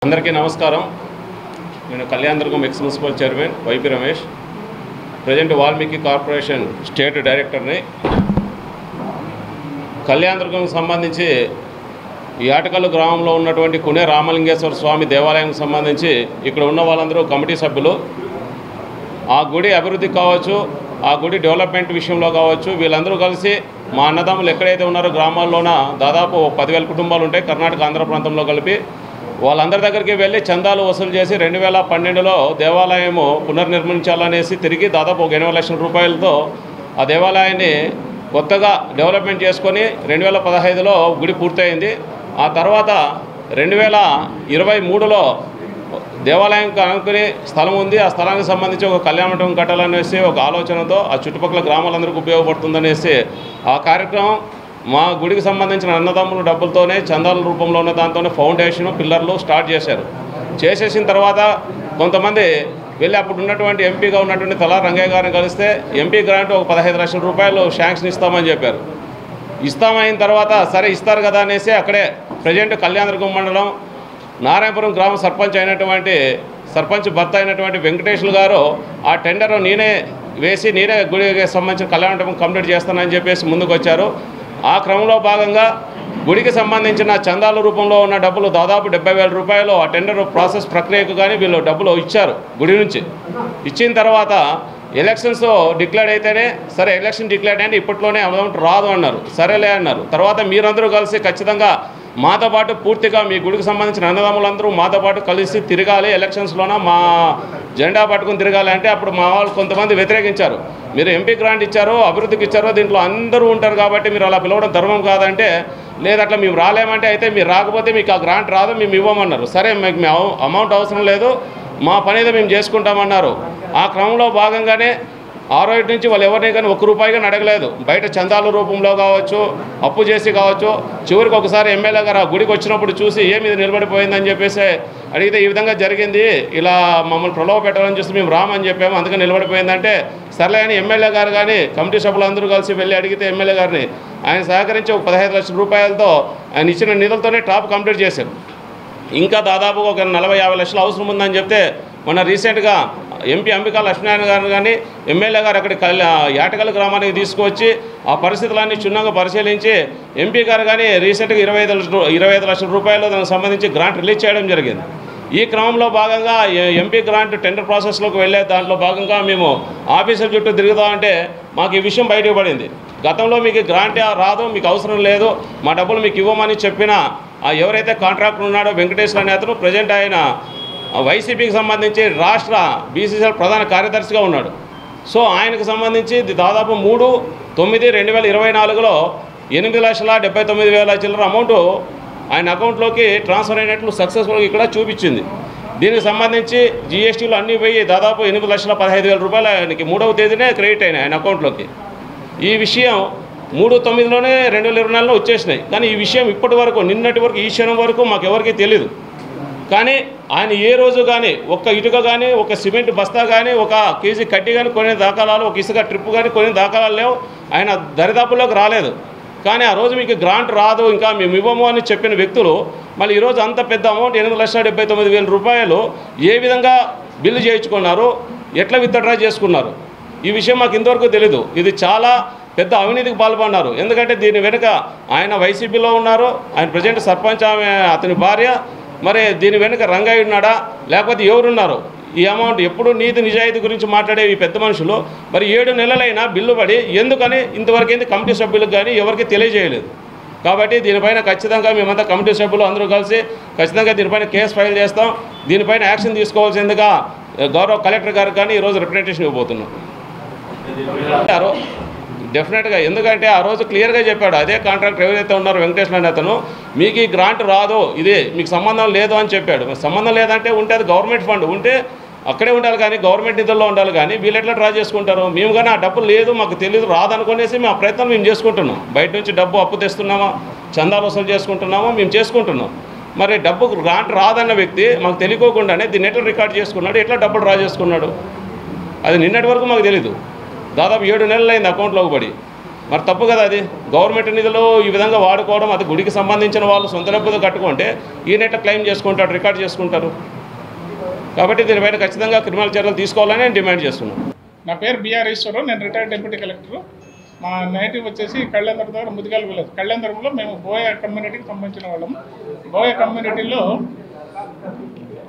అందరికీ నమస్కారం. నేను Kalyandurg ex municipal chairman YP Ramesh, present Valmiki corporation state డైరెక్టర్ని. కళ్యాణదుర్గంకి సంబంధించి ఈ ఆటకల్లు గ్రామంలో ఉన్నటువంటి కునే రామలింగేశ్వర స్వామి దేవాలయంకి సంబంధించి ఇక్కడ ఉన్న వాళ్ళందరూ కమిటీ సభ్యులు. ఆ గుడి అభివృద్ధి కావచ్చు, ఆ గుడి డెవలప్మెంట్ విషయంలో కావచ్చు, వీళ్ళందరూ కలిసి మా అన్నదమ్ములు ఎక్కడైతే ఉన్నారో గ్రామాల్లోన దాదాపు 10,000 కుటుంబాలు ఉంటాయి కర్ణాటక ఆంధ్ర ప్రాంతంలో కలిపి. వాళ్ళందరి దగ్గరికి వెళ్ళి చందాలు వసూలు చేసి 2012లో దేవాలయము పునర్నిర్మించాలనేసి తిరిగి దాదాపు 80 లక్షల రూపాయలతో ఆ దేవాలయాన్ని కొత్తగా డెవలప్మెంట్ చేసుకొని 2015లో గుడి పూర్తయింది. ఆ తర్వాత 2023లో దేవాలయం అనుకుని స్థలం ఉంది. ఆ స్థలానికి సంబంధించి ఒక కళ్యాణ మండపం కట్టాలనేసి ఒక ఆలోచనతో ఆ చుట్టుపక్కల గ్రామాలందరికీ ఉపయోగపడుతుందనేసి ఆ కార్యక్రమం మా గుడికి సంబంధించిన అన్నదమ్ముల డబ్బులతోనే చందాల రూపంలో ఉన్న దాంతోనే ఫౌండేషన్ పిల్లర్లు స్టార్ట్ చేసేసిన తర్వాత కొంతమంది వెళ్ళి అప్పుడు ఉన్నటువంటి ఎంపీగా ఉన్నటువంటి తలా రంగయ్య గారిని కలిస్తే ఎంపీ గ్రాంట్ ఒక 15 లక్షల రూపాయలు శాంక్షన్ ఇస్తామని చెప్పారు. ఇస్తామైన తర్వాత సరే ఇస్తారు కదా అనేసి అక్కడే ప్రజెంట్ కళ్యాణదుర్గం మండలం నారాయణపురం గ్రామ సర్పంచ్ భర్త అయినటువంటి వెంకటేశ్వర గారు ఆ టెండర్ నేనే వేసి నేనే గుడికి సంబంధించిన కళ్యాణ మండపం కంప్లీట్ చేస్తానని చెప్పేసి ముందుకు వచ్చారు. ఆ క్రమంలో భాగంగా గుడికి సంబంధించిన చందాల రూపంలో ఉన్న డబ్బులు దాదాపు 70,000 రూపాయలు ఆ టెండర్ ప్రాసెస్ ప్రక్రియకు కానీ వీళ్ళు డబ్బులు ఇచ్చారు. గుడి నుంచి ఇచ్చిన తర్వాత ఎలక్షన్స్ డిక్లేర్ అయితేనే సరే ఎలక్షన్ డిక్లేర్ అంటే ఇప్పట్లోనే అమౌంట్ రాదు అన్నారు. సరేలే అన్నారు. తర్వాత మీరందరూ కలిసి ఖచ్చితంగా మాతో పాటు పూర్తిగా మీ గుడికి సంబంధించిన అన్నదమ్ములందరూ మాతో పాటు కలిసి తిరగాలి, ఎలక్షన్స్లోన మా జెండా పట్టుకుని తిరగాలి అంటే అప్పుడు మా వాళ్ళు కొంతమంది వ్యతిరేకించారు. మీరు ఎంపీ గ్రాంట్ ఇచ్చారో అభివృద్ధికి ఇచ్చారో దీంట్లో అందరూ ఉంటారు కాబట్టి మీరు అలా పిలవడం ధర్మం కాదంటే, లేదు అట్లా మేము రాలేమంటే అయితే మీరు రాకపోతే మీకు ఆ గ్రాంట్ రాదు, మేము ఇవ్వమన్నారు. సరే మీకు మీ అమౌంట్ అవసరం లేదు, మా పని ఏదో మేము చేసుకుంటామన్నారు. ఆ క్రమంలో భాగంగానే ఆ రోజు నుంచి వాళ్ళు ఎవరిని కానీ ₹1 కానీ అడగలేదు. బయట చందాల రూపంలో కావచ్చు, అప్పు చేసి కావచ్చు. చివరికి ఒకసారి ఎమ్మెల్యే గారు ఆ గుడికి వచ్చినప్పుడు చూసి ఏమి ఇది నిలబడిపోయిందని చెప్పేసి అడిగితే ఈ విధంగా జరిగింది, ఇలా మమ్మల్ని ప్రలోభ పెట్టాలని చూసి మేము రామని చెప్పాము, అందుకని నిలబడిపోయిందంటే సర్లే అని ఎమ్మెల్యే గారు కానీ కమిటీ సభ్యులందరూ కలిసి వెళ్ళి అడిగితే ఎమ్మెల్యే గారిని ఆయన సహకరించి ఒక 15 లక్షల రూపాయలతో ఆయన ఇచ్చిన నిధులతోనే టాప్ కంప్లీట్ చేశారు. ఇంకా దాదాపు ఒక 40-50 లక్షలు అవసరం ఉందని చెప్తే మొన్న రీసెంట్గా ఎంపీ అంబికా లక్ష్మీనారాయణ గారు కానీ ఎమ్మెల్యే గారు అక్కడికి యాటకల్ గ్రామానికి తీసుకొచ్చి ఆ పరిస్థితులన్నీ క్షుణ్ణంగా పరిశీలించి ఎంపీ గారు కానీ రీసెంట్గా 25 లక్షల రూపాయలు దానికి సంబంధించి గ్రాంట్ రిలీజ్ చేయడం జరిగింది. ఈ క్రమంలో భాగంగా ఎంపీ గ్రాంట్ టెండర్ ప్రాసెస్లోకి వెళ్ళే దాంట్లో భాగంగా మేము ఆఫీసుల చుట్టూ తిరుగుతామంటే మాకు ఈ విషయం బయటకు పడింది. గతంలో మీకు గ్రాంట్ రాదు, మీకు అవసరం లేదు, మా డబ్బులు మీకు ఇవ్వమని చెప్పిన ఎవరైతే కాంట్రాక్టర్ ఉన్నాడో వెంకటేశ్వర అనే అతను ప్రజెంట్ ఆయన వైసీపీకి సంబంధించి రాష్ట్ర బీసీసీఎల్ ప్రధాన కార్యదర్శిగా ఉన్నాడు. సో ఆయనకు సంబంధించి దాదాపు 3/9/2024లో 8,79,000 చిల్లర అమౌంట్ ఆయన అకౌంట్లోకి ట్రాన్స్ఫర్ అయినట్లు సక్సెస్ఫుల్గా ఇక్కడ చూపించింది. దీనికి సంబంధించి జీఎస్టీలు అన్నీ పోయి దాదాపు 8,15,000 రూపాయలు ఆయనకి 3వ తేదీనే క్రెడిట్ అయినాయి ఆయన అకౌంట్లోకి. ఈ విషయం 3/9లోనే 2024లో వచ్చేసినాయి. కానీ ఈ విషయం ఇప్పటి వరకు నిన్నటి వరకు ఈ క్షణం వరకు మాకు ఎవరికీ తెలియదు. కానీ ఆయన ఏ రోజు కానీ ఒక్క ఇటుక కానీ ఒక సిమెంట్ బస్తా కానీ ఒక కేజీ కట్టి కానీ కొన్ని దాఖలాలు, ఒక ఇసుక ట్రిప్ కానీ కొన్ని దాఖలాలు లేవు. ఆయన దరిదాపుల్లోకి రాలేదు. కానీ ఆ రోజు మీకు గ్రాంట్ రాదు, ఇంకా మేము ఇవ్వము అని చెప్పిన వ్యక్తులు మళ్ళీ ఈరోజు అంత పెద్ద అమౌంట్ 8,79,000 రూపాయలు ఏ విధంగా బిల్లు చేయించుకున్నారు, ఎట్లా విత్డ్రా చేసుకున్నారు, ఈ విషయం మాకు ఇంతవరకు తెలీదు. ఇది చాలా పెద్ద అవినీతికి పాల్పడినారు. ఎందుకంటే దీని వెనుక ఆయన వైసీపీలో ఉన్నారు, ఆయన ప్రజెంట్ సర్పంచ్ ఆమె అతని భార్య. మరి దీని వెనుక రంగయ్య ఉన్నాడా లేకపోతే ఎవరున్నారు? ఈ అమౌంట్ ఎప్పుడు నీతి నిజాయితీ గురించి మాట్లాడే ఈ పెద్ద మనుషులు మరి 7 నెలలైనా బిల్లు పడి ఎందుకని ఇంతవరకు ఏంది కమిటీ సభ్యులకు కానీ ఎవరికి తెలియజేయలేదు. కాబట్టి దీనిపైన ఖచ్చితంగా మేమంతా కమిటీ సభ్యులు అందరూ కలిసి ఖచ్చితంగా దీనిపైన కేసు ఫైల్ చేస్తాం. దీనిపైన యాక్షన్ తీసుకోవాల్సిందిగా గౌరవ కలెక్టర్ గారికి కానీ ఈరోజు రిప్రజెంటేషన్ ఇవ్వబోతున్నాం. డెఫినెట్గా, ఎందుకంటే ఆ రోజు క్లియర్గా చెప్పాడు అదే కాంట్రాక్టర్ ఎవరైతే ఉన్నారో వెంకటేశ్వర అనే అతను, మీకు ఈ గ్రాంట్ రాదు, ఇది మీకు సంబంధం లేదు అని చెప్పాడు. సంబంధం లేదంటే ఉంటే అది గవర్నమెంట్ ఫండ్ ఉంటే అక్కడే ఉండాలి కానీ గవర్నమెంట్ నిధుల్లో ఉండాలి కానీ వీళ్ళు ఎట్లా డ్రా చేసుకుంటారు? మేము కానీ ఆ డబ్బులు లేదు మాకు తెలియదు రాదనుకునేసి మేము ఆ ప్రయత్నం మేము చేసుకుంటున్నాం. బయట నుంచి డబ్బు అప్పు తెస్తున్నామా, చందాలు వసూలు చేసుకుంటున్నామా, మేము చేసుకుంటున్నాం. మరి డబ్బు గ్రాంట్ రాదన్న వ్యక్తి మాకు తెలియకోకుండానే దీన్ని ఎట్లా రికార్డ్ చేసుకున్నాడు, ఎట్లా డబ్బులు డ్రా చేసుకున్నాడు, అది నిన్నటి వరకు మాకు తెలీదు. దాదాపు 7 నెలలు అయింది అకౌంట్లోకి పడి. మరి తప్పు కదా అది. గవర్నమెంట్ నిధులు ఈ విధంగా వాడుకోవడం, అది గుడికి సంబంధించిన వాళ్ళు సొంత డబ్బులు కట్టుకుంటే ఈయనట్ట క్లెయిమ్ చేసుకుంటారు, రికార్డ్ చేసుకుంటారు. కాబట్టి దీనిపైన ఖచ్చితంగా క్రిమినల్ చర్యలు తీసుకోవాలని నేను డిమాండ్ చేస్తున్నాను. నా పేరు బిఆర్ ఈశ్వరరావు, నేను రిటైర్డ్ డిప్యూటీ కలెక్టర్. మా నేటివ్ వచ్చేసి కళ్యాణదుర్గం దగ్గర ముదిగాల విలేజ్. కళ్యాణదుర్గంలో మేము బోయ కమ్యూనిటీకి సంబంధించిన వాళ్ళం. బోయ కమ్యూనిటీలో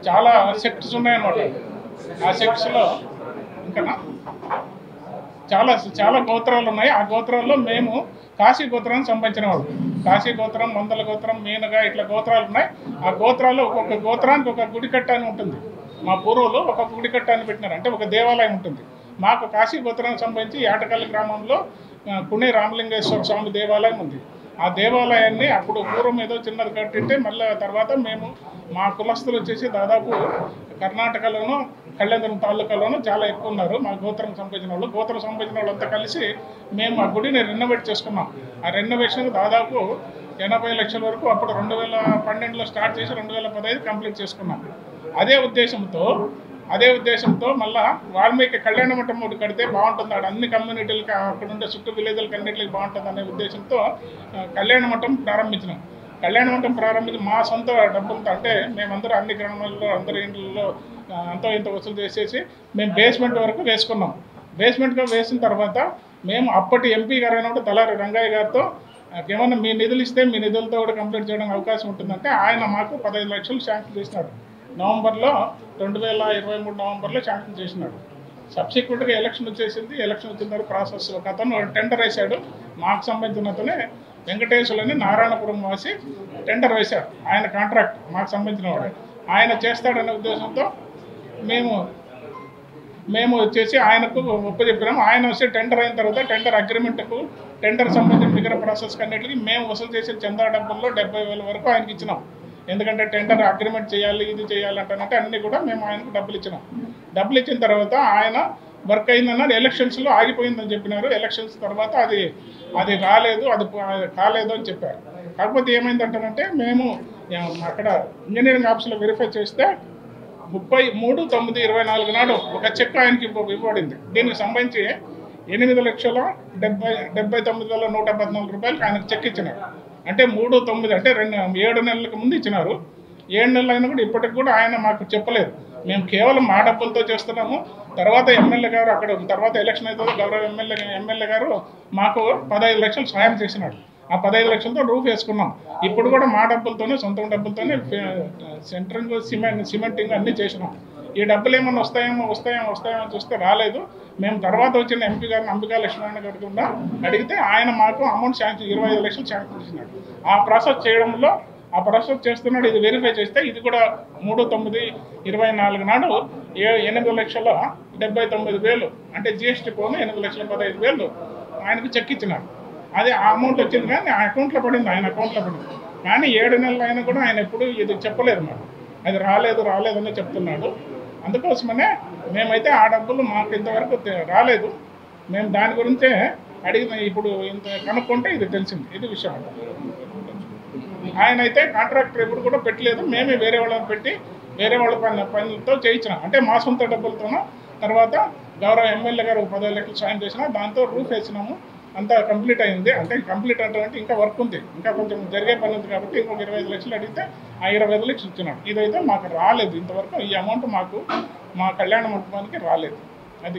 చాలా సెక్ట్స్ ఉన్నాయన్నమాట. ఆ సెక్ట్స్లో ఇంకా చాలా చాలా గోత్రాలు ఉన్నాయి. ఆ గోత్రాల్లో మేము కాశీ గోత్రాన్ని సంబంధించిన వాళ్ళు. కాశీ గోత్రం, మందల గోత్రం, మీనగా ఇట్లా గోత్రాలు ఉన్నాయి. ఆ గోత్రాల్లో ఒక్కొక్క గోత్రానికి ఒక గుడికట్ట అని ఉంటుంది. మా పూర్వులు ఒక గుడికట్ట అని పెట్టినారు, అంటే ఒక దేవాలయం ఉంటుంది. మాకు కాశీ గోత్రానికి సంబంధించి యాటకల్లి గ్రామంలో పుణే రామలింగేశ్వర స్వామి దేవాలయం ఉంది. ఆ దేవాలయాన్ని అప్పుడు పూర్వం ఏదో చిన్నది కట్టింటే మళ్ళీ తర్వాత మేము మా కులస్తులు వచ్చేసి దాదాపు కర్ణాటకలోనూ కళ్యాణదుర్గం తాలూకాలోనూ చాలా ఎక్కువ ఉన్నారు. మా గోత్రం సంబంధించిన వాళ్ళు, గోత్రం సంబంధించిన వాళ్ళంతా కలిసి మేము ఆ గుడిని రెనోవేట్ చేసుకున్నాం. ఆ రెనోవేషన్ దాదాపు 80 లక్షల వరకు అప్పుడు 2012లో స్టార్ట్ చేసి 2015 కంప్లీట్ చేసుకున్నాం. అదే ఉద్దేశంతో మళ్ళీ వాల్మీకి కళ్యాణ మంటపం ఒకటి కడితే బాగుంటుంది, అన్ని కమ్యూనిటీలకి అక్కడ ఉండే చుట్టూ విలేజ్లకి అన్నింటికి బాగుంటుంది అనే ఉద్దేశంతో కళ్యాణ మంటపం ప్రారంభించినాం. కళ్యాణ మంటపం ప్రారంభించి మా సొంత డబ్బులతో, అంటే మేమందరూ అన్ని గ్రామాల్లో అందరి ఇంట్లో అంతో ఇంత వసూలు చేసేసి మేము బేస్మెంట్ వరకు వేసుకున్నాం. బేస్మెంట్గా వేసిన తర్వాత మేము అప్పటి ఎంపీ గారు అయినప్పుడు తలారి రంగయ్య గారితో ఏమన్నా మీ నిధులు ఇస్తే మీ నిధులతో కూడా కంప్లీట్ చేయడానికి అవకాశం ఉంటుందంటే ఆయన మాకు 15 లక్షలు శాంక్షన్ చేసినాడు. నవంబర్లో 2023 నవంబర్లో శాంక్షన్ చేసినాడు. సబ్సిక్వెంట్గా ఎలక్షన్ వచ్చేసింది. ఎలక్షన్ వచ్చిన తర్వాత ప్రాసెస్ ఒక అతను టెండర్ వేశాడు. మాకు సంబంధించిన అతనే వెంకటేశ్వరుని నారాయణపురం వాసి టెండర్ వేశాడు. ఆయన కాంట్రాక్ట్ మాకు సంబంధించిన వాడు. ఆయన చేస్తాడనే ఉద్దేశంతో మేము వచ్చేసి ఆయనకు ఒప్పచెప్పినాము. ఆయన వస్తే టెండర్ అయిన తర్వాత టెండర్ అగ్రిమెంట్కు, టెండర్ సంబంధించిన మిగతా ప్రాసెస్కి అన్నిటికీ మేము వసూలు చేసిన చందా డబ్బుల్లో 70,000 వరకు ఆయనకి ఇచ్చినాం. ఎందుకంటే టెండర్ అగ్రిమెంట్ చేయాలి, ఇది చేయాలంటే అన్నీ కూడా మేము ఆయనకు డబ్బులు ఇచ్చినాం. డబ్బులు ఇచ్చిన తర్వాత ఆయన వర్క్ అయిందన్నారు. ఎలక్షన్స్లో ఆగిపోయిందని చెప్పినారు. ఎలక్షన్స్ తర్వాత అది రాలేదు, అది కాలేదు అని చెప్పారు. కాకపోతే ఏమైందంటారంటే మేము అక్కడ ఇంజనీరింగ్ ఆఫీస్లో వెరిఫై చేస్తే 33/9/24 నాడు ఒక చెక్ ఆయనకి ఇవ్వబడింది. దీనికి సంబంధించి 8,79,114 రూపాయలకి ఆయనకు చెక్ ఇచ్చినారు. అంటే 3/9 అంటే 7 నెలలకు ముందు ఇచ్చినారు. 7 నెలలు అయినా కూడా ఇప్పటికి కూడా ఆయన మాకు చెప్పలేదు. మేము కేవలం మా డబ్బులతో చేస్తున్నాము. తర్వాత ఎమ్మెల్యే గారు అక్కడ తర్వాత ఎలక్షన్ అయితే గౌరవ ఎమ్మెల్యే గారు మాకు 15 లక్షలు సాయం చేసినాడు. ఆ 15 లక్షలతో రూఫ్ వేసుకున్నాం. ఇప్పుడు కూడా మా డబ్బులతోనే, సొంత డబ్బులతోనే సెంటరింగ్, సిమెంటింగ్ అన్నీ చేసినాం. ఈ డబ్బులు ఏమన్నా వస్తాయేమో చూస్తే రాలేదు. మేము తర్వాత వచ్చిన ఎంపీ గారిని అంబికా లక్ష్మణ గారికి కూడా అడిగితే ఆయన మాకు అమౌంట్ శాంక్షన్ 25 లక్షలు శాంక్షన్ చేసినాడు. ఆ ప్రాసెస్ చేయడంలో ఆ ప్రాసెస్ చేస్తున్నాడు. ఇది వెరిఫై చేస్తే ఇది కూడా 3/9/24 నాడు 8,79,000 అంటే జిఎస్టీ పోను 8,15,000 ఆయనకు చెక్ ఇచ్చినాడు. అదే ఆ అమౌంట్ వచ్చింది కానీ ఆ అకౌంట్లో పడింది, ఆయన అకౌంట్లో పడింది. కానీ 7 నెలలు అయినా కూడా ఆయన ఎప్పుడు ఇది చెప్పలేదు మాకు. అది రాలేదని చెప్తున్నాడు. అందుకోసమనే మేమైతే ఆ డబ్బులు మాకు ఇంతవరకు రాలేదు. మేము దాని గురించే అడిగిన, ఇప్పుడు ఇంత కనుక్కుంటే ఇది తెలిసింది. ఇది విషయం. ఆయన అయితే కాంట్రాక్టర్ ఎప్పుడు కూడా పెట్టలేదు. మేమే వేరే వాళ్ళని పెట్టి వేరే వాళ్ళ పనులతో చేయించినాం. అంటే మా సొంత డబ్బులతోనూ. తర్వాత గౌరవ ఎమ్మెల్యే గారు 15 లక్షలు సాయం చేసినా దాంతో రూఫ్ వేసినాము. అంతా కంప్లీట్ అయింది. అంటే కంప్లీట్ అంటే ఇంకా వర్క్ ఉంది, ఇంకా కొంచెం జరిగే పని ఉంది. కాబట్టి ఇంకొక 25 లక్షలు అడిగితే ఆ 25 లక్షలు ఇచ్చినాడు. ఇదైతే మాకు రాలేదు ఇంతవరకు. ఈ అమౌంట్ మాకు మా కళ్యాణ మంటపానికి రాలేదు.